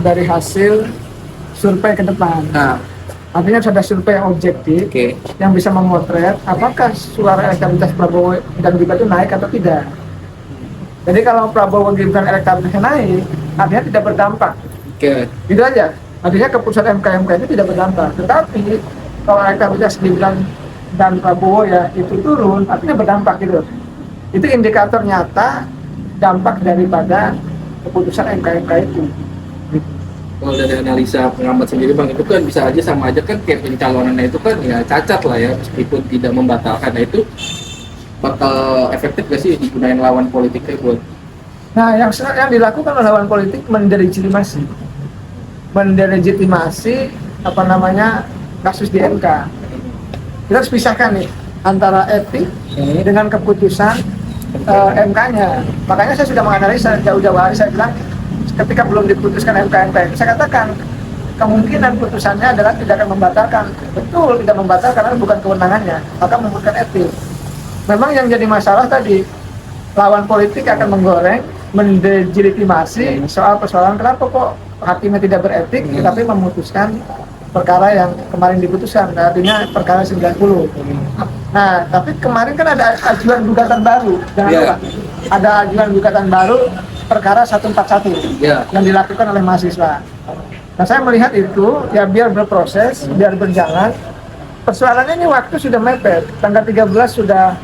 dari hasil survei ke depan. Nah, Artinya harus ada survei yang objektif, oke. yang bisa memotret apakah suara elektabilitas Prabowo dan Gibran itu naik atau tidak. Jadi kalau Prabowo Gibran elektabilitasnya naik, artinya tidak berdampak. Oke. Itu aja. Artinya keputusan MK itu tidak berdampak. Tetapi kalau elektabilitas Gibran dan Prabowo ya itu turun, artinya berdampak gitu. Itu indikator nyata dampak daripada keputusan MK itu. Kalau dari analisa pengamat sendiri Bang, itu kan bisa aja sama aja kan kayak pencalonannya itu kan ya cacat lah ya, meskipun tidak membatalkan. Nah itu bakal efektif gak sih digunain lawan politiknya buat? Nah, yang dilakukan oleh lawan politik mendelegitimasi apa namanya kasus di MK. Kita harus pisahkan nih antara etik dengan keputusan MK-nya. Makanya saya sudah menganalisa jauh-jauh hari, saya bilang ketika belum diputuskan MK, saya katakan kemungkinan putusannya adalah tidak akan membatalkan. Betul, tidak membatalkan karena bukan kewenangannya, maka membutuhkan etik. Memang yang jadi masalah tadi, lawan politik akan menggoreng, mendelegitimasi soal persoalan kenapa kok hakimnya tidak beretik, tetapi memutuskan perkara yang kemarin diputuskan, artinya perkara 90. Nah, tapi kemarin kan ada ajuan gugatan baru, jangan lupa. Ada ajuan gugatan baru perkara 141 yang dilakukan oleh mahasiswa. Nah, saya melihat itu ya biar berproses, biar berjalan. Persoalannya ini waktu sudah mepet, tanggal 13 sudah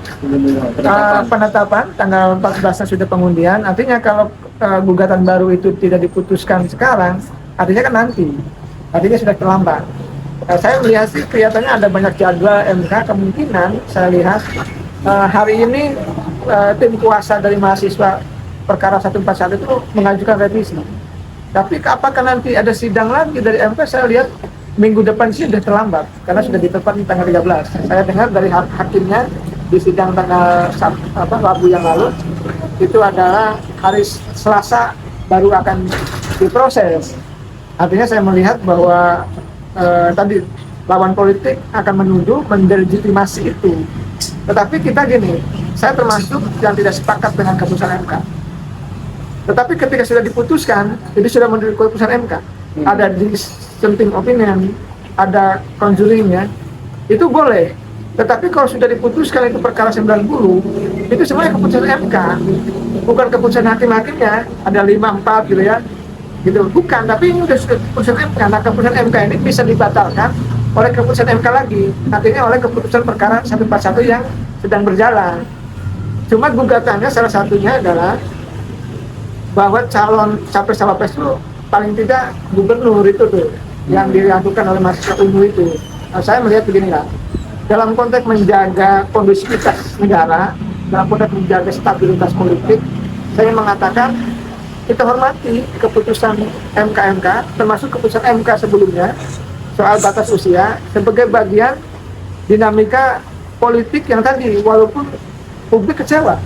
penetapan, tanggal 14 sudah pengundian. Artinya kalau gugatan baru itu tidak diputuskan sekarang, artinya kan nanti, artinya sudah terlambat. Saya melihat sih kelihatannya ada banyak jadwal MK, kemungkinan saya lihat hari ini tim kuasa dari mahasiswa perkara 141 itu mengajukan revisi. Tapi apakah nanti ada sidang lagi dari MK, saya lihat minggu depan sih sudah terlambat karena sudah ditetapkan tanggal 13. Saya dengar dari hakimnya di sidang tanggal Rabu yang lalu itu adalah hari Selasa baru akan diproses. Artinya saya melihat bahwa tadi lawan politik akan menuduh mendelegitimasi itu. Tetapi kita gini, saya termasuk yang tidak sepakat dengan keputusan MK. Tetapi ketika sudah diputuskan, itu sudah menurut keputusan MK. Ada dissenting opinion, ada conjuringnya, itu boleh. Tetapi kalau sudah diputuskan itu perkara 90, itu semuanya keputusan MK, bukan keputusan hakim-hakimnya. Ada 5-4 gitu ya, gitu. Bukan, tapi ini sudah keputusan MK. Nah, keputusan MK ini bisa dibatalkan oleh keputusan MK lagi, artinya oleh keputusan perkara 141 yang sedang berjalan. Cuma gugatannya salah satunya adalah bahwa calon capres-cawapres itu paling tidak gubernur itu tuh yang dilakukan oleh mahasiswa ungu itu. Nah, saya melihat beginilah, dalam konteks menjaga kondusivitas negara, dalam konteks menjaga stabilitas politik, saya mengatakan kita hormati keputusan MK, termasuk keputusan MK sebelumnya soal batas usia sebagai bagian dinamika politik yang tadi, walaupun publik kecewa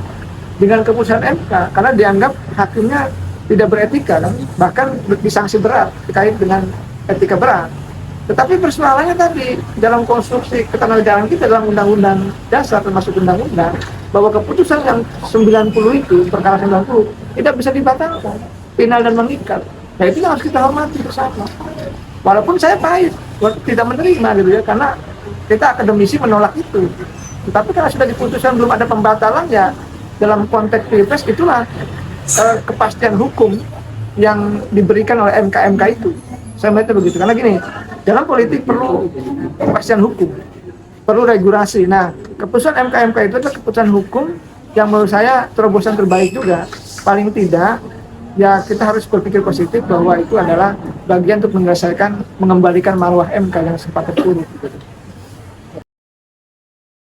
dengan keputusan MK karena dianggap hakimnya tidak beretika, kan? Bahkan disanksi berat terkait dengan etika berat. Tetapi persoalannya tadi dalam konstruksi ketenaganegaraan kita dalam undang-undang dasar termasuk undang-undang bahwa keputusan yang 90 itu, perkara 90 tidak bisa dibatalkan, final dan mengikat. Nah, itu yang harus kita hormati bersama. Walaupun saya pahit, tidak menerima gitu ya, karena kita akademisi menolak itu. Tetapi kalau sudah diputuskan belum ada pembatalan ya dalam konteks pilpres itulah kepastian hukum yang diberikan oleh MK itu. Saya melihatnya begitu, karena gini, dalam politik perlu kepastian hukum, perlu regulasi. Nah, keputusan MK itu adalah keputusan hukum yang menurut saya terobosan terbaik juga. Paling tidak, ya kita harus berpikir positif bahwa itu adalah bagian untuk menyelesaikan, mengembalikan marwah MK yang sempat terpuruk.